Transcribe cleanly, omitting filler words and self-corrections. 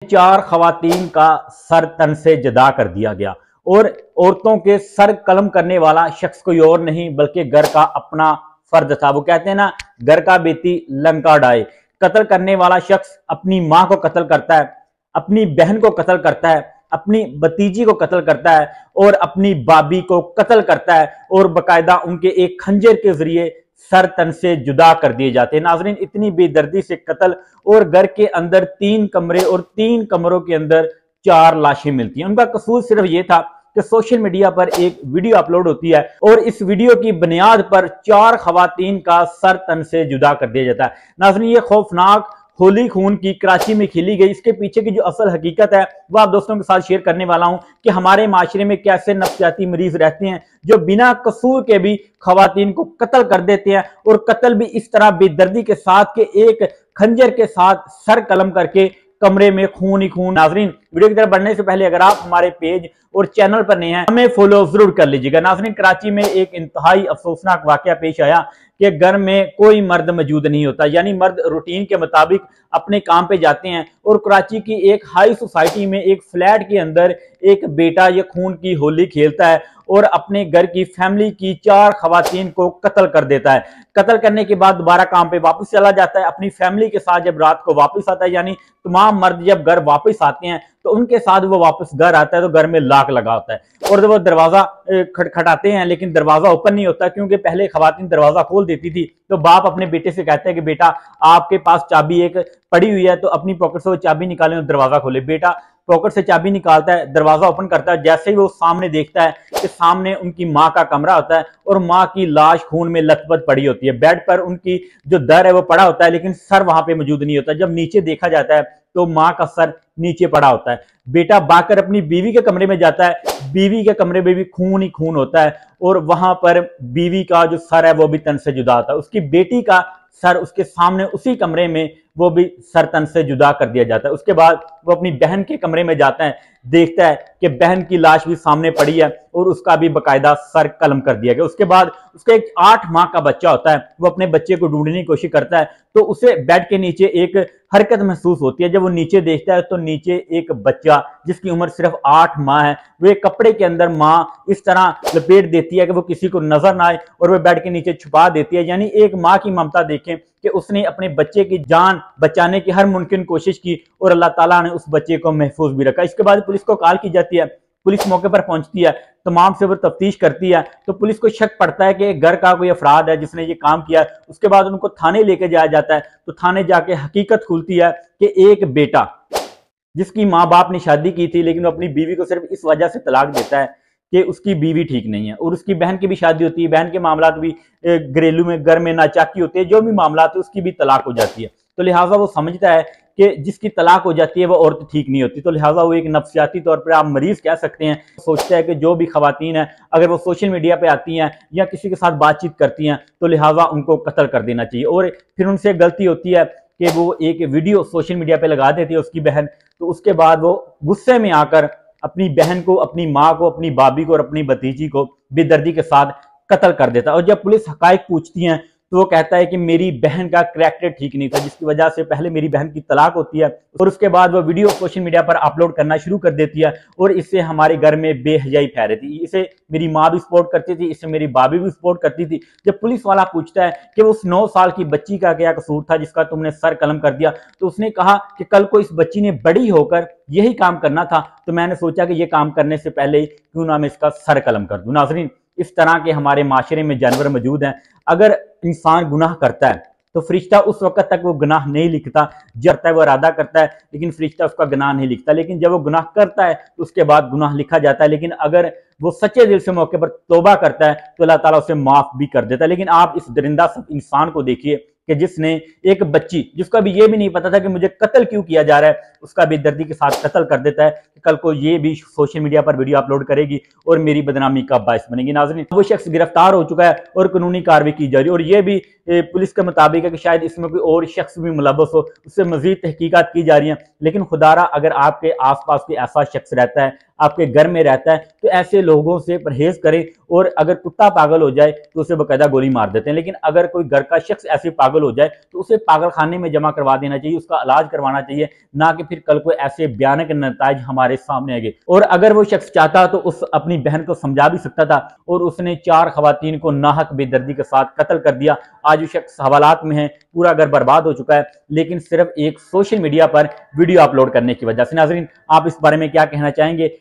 4 खवातीन का सर तन से जुदा कर दिया गया और औरतों के सर कलम करने वाला शख्स कोई और नहीं बल्कि घर का अपना फर्द था। वो कहते हैं ना, घर का बेटी लंका डाए। कत्ल करने वाला शख्स अपनी मां को कत्ल करता है, अपनी बहन को कत्ल करता है, अपनी भतीजी को कत्ल करता है और अपनी बाबी को कत्ल करता है और बाकायदा उनके एक खंजर के जरिए सर तन से जुदा कर दिए जाते हैं। नाजरीन, इतनी बेदर्दी से कत्ल, और घर के अंदर 3 कमरे और 3 कमरों के अंदर 4 लाशें मिलती हैं। उनका कसूर सिर्फ ये था कि सोशल मीडिया पर एक वीडियो अपलोड होती है और इस वीडियो की बुनियाद पर 4 खवातीन का सर तन से जुदा कर दिया जाता है। नाजरीन, ये खौफनाक होली खून की कराची में खेली गई, इसके पीछे की जो असल हकीकत है वह आप दोस्तों के साथ शेयर करने वाला हूं कि हमारे माशरे में कैसे नफ्सियाती मरीज रहते हैं जो बिना कसूर के भी खवातीन को कत्ल कर देते हैं, और कत्ल भी इस तरह बेदर्दी के साथ कि एक खंजर के साथ सर कलम करके कमरे में खून ही खून। नाजरीन, वीडियो की तरफ बढ़ने से पहले अगर आप हमारे पेज और चैनल पर नए हैं हमें फॉलो जरूर कर लीजिएगा। नाजरीन, कराची में एक इंतहाई अफसोसनाक वाकया पेश आया कि घर में कोई मर्द मौजूद नहीं होता, यानी मर्द रूटीन के मुताबिक अपने काम पे जाते हैं और कराची की एक हाई सोसाइटी में एक फ्लैट के अंदर एक बेटा ये खून की होली खेलता है और अपने घर की फैमिली की 4 खवातीन को कत्ल कर देता है। कत्ल करने के बाद दोबारा काम पे वापस चला जाता है अपनी फैमिली के साथ। जब रात को वापस आता है, यानी तमाम मर्द जब घर वापस आते हैं तो उनके साथ वो वापस घर आता है तो घर में लॉक लगा होता है और जब वो दरवाजा खटखटाते हैं लेकिन दरवाजा ओपन नहीं होता, क्योंकि पहले खवातीन दरवाजा खोल देती थी। तो बाप अपने बेटे से कहता है कि बेटा, आपके पास चाबी एक पड़ी हुई है तो अपनी पॉकेट से वो चाबी निकालें और दरवाजा खोले। बेटा पॉकेट से चाबी निकालता है, दरवाजा ओपन करता है। जैसे ही वो सामने देखता है कि सामने उनकी माँ का कमरा होता है और माँ की लाश खून में लथपथ पड़ी होती है। बेड पर उनकी जो दर है वो पड़ा होता है लेकिन सर वहां पे मौजूद नहीं होता। जब नीचे देखा जाता है तो माँ का सर नीचे पड़ा होता है। बेटा भागकर अपनी बीवी के कमरे में जाता है, बीवी के कमरे में भी खून ही खून होता है और वहां पर बीवी का जो सर है वो भी तन से जुदा होता है। उसकी बेटी का सर उसके सामने उसी कमरे में वो भी सर तन से जुदा कर दिया जाता है। उसके बाद वो अपनी बहन के कमरे में जाता है, देखता है कि बहन की लाश भी सामने पड़ी है और उसका भी बाकायदा सर कलम कर दिया गया। उसके बाद उसका एक 8 माह का बच्चा होता है, वो अपने बच्चे को ढूंढने की कोशिश करता है तो उसे बेड के नीचे एक हरकत महसूस होती है। जब वो नीचे देखता है तो नीचे एक बच्चा जिसकी उम्र सिर्फ 8 माह है, वो एक कपड़े के अंदर माँ इस तरह लपेट देती है कि वो किसी को नजर ना आए और वो बेड के नीचे छुपा देती है। यानी एक माँ की ममता देखें कि उसने अपने बच्चे की जान बचाने की हर मुमकिन कोशिश की और अल्लाह ताला ने उस बच्चे को महफूज भी रखा। इसके बाद पुलिस को कॉल की जाती है, पुलिस मौके पर पहुंचती है, तमाम से वो तफ्तीश करती है तो पुलिस को शक पड़ता है कि घर का कोई अफराद है जिसने ये काम किया। उसके बाद उनको थाने लेके जाया जाता है तो थाने जाके हकीकत खुलती है कि एक बेटा जिसकी माँ बाप ने शादी की थी लेकिन वो अपनी बीवी को सिर्फ इस वजह से तलाक देता है कि उसकी बीवी ठीक नहीं है, और उसकी बहन की भी शादी होती है, बहन के मामला भी घरेलू में घर में नाचाकी होते हैं, जो भी मामला है उसकी भी तलाक हो जाती है। तो लिहाजा वो समझता है कि जिसकी तलाक हो जाती है वो औरत ठीक नहीं होती, तो लिहाजा वो एक नफ्सियाती तौर पर आप मरीज कह सकते हैं। सोचता है कि जो भी खवातीन है अगर वो सोशल मीडिया पे आती हैं या किसी के साथ बातचीत करती हैं तो लिहाजा उनको कत्ल कर देना चाहिए। और फिर उनसे गलती होती है कि वो एक वीडियो सोशल मीडिया पे लगा देती है उसकी बहन, तो उसके बाद वो गुस्से में आकर अपनी बहन को, अपनी माँ को, अपनी बाबी को और अपनी भतीजी को बेदर्दी के साथ कत्ल कर देता है। और जब पुलिस हकायक पूछती है तो वो कहता है कि मेरी बहन का करैक्टर ठीक नहीं था, जिसकी वजह से पहले मेरी बहन की तलाक होती है और उसके बाद वो वीडियो सोशल मीडिया पर अपलोड करना शुरू कर देती है और इससे हमारे घर में बेहयाई फैल रही थी। इसे मेरी माँ भी सपोर्ट करती थी, इससे मेरी बाबी भी सपोर्ट करती थी। जब पुलिस वाला पूछता है कि उस 9 साल की बच्ची का क्या कसूर था जिसका तुमने सर कलम कर दिया, तो उसने कहा कि कल को इस बच्ची ने बड़ी होकर यही काम करना था तो मैंने सोचा कि यह काम करने से पहले क्यों ना मैं इसका सर कलम कर दूं। नाज़रीन, इस तरह के हमारे माशरे में जानवर मौजूद हैं। अगर इंसान गुनाह करता है तो फरिश्ता उस वक्त तक वो गुनाह नहीं लिखता, जब तक वो इरादा करता है लेकिन फरिश्ता उसका गुनाह नहीं लिखता, लेकिन जब वो गुनाह करता है तो उसके बाद गुनाह लिखा जाता है। लेकिन अगर वो सच्चे दिल से मौके पर तौबा करता है तो अल्लाह ताला उसे माफ भी कर देता है। लेकिन आप इस दरिंदा इंसान को देखिए कि जिसने एक बच्ची, जिसका भी ये भी नहीं पता था कि मुझे कत्ल क्यों किया जा रहा है, उसका बेदर्दी के साथ कत्ल कर देता है कि कल को ये भी सोशल मीडिया पर वीडियो अपलोड करेगी और मेरी बदनामी का बायस बनेगी। नाज़रीन, वो शख्स गिरफ्तार हो चुका है और कानूनी कार्रवाई की जा रही है और ये भी पुलिस के मुताबिक है कि शायद इसमें कोई और शख्स भी मुलव्वस हो, उससे मजीद तहकीकात की जा रही है। लेकिन खुदारा अगर आपके आसपास कोई ऐसा शख्स रहता है, आपके घर में रहता है, तो ऐसे लोगों से परहेज करें। और अगर कुत्ता पागल हो जाए तो उसे बकायदा गोली मार देते हैं, लेकिन अगर कोई घर का शख्स ऐसे पागल हो जाए तो उसे पागल खाने में जमा करवा देना चाहिए, उसका इलाज करवाना चाहिए, ना कि फिर कल को ऐसे भयानक नतीजे हमारे सामने आएंगे। और अगर वो शख्स चाहता तो उस अपनी बहन को समझा भी सकता था, और उसने 4 खवातीन को नाहक बेदर्दी के साथ कत्ल कर दिया। आज वो शख्स हवालात में है, पूरा घर बर्बाद हो चुका है, लेकिन सिर्फ एक सोशल मीडिया पर वीडियो अपलोड करने की वजह से। नाज़रीन, आप इस बारे में क्या कहना चाहेंगे?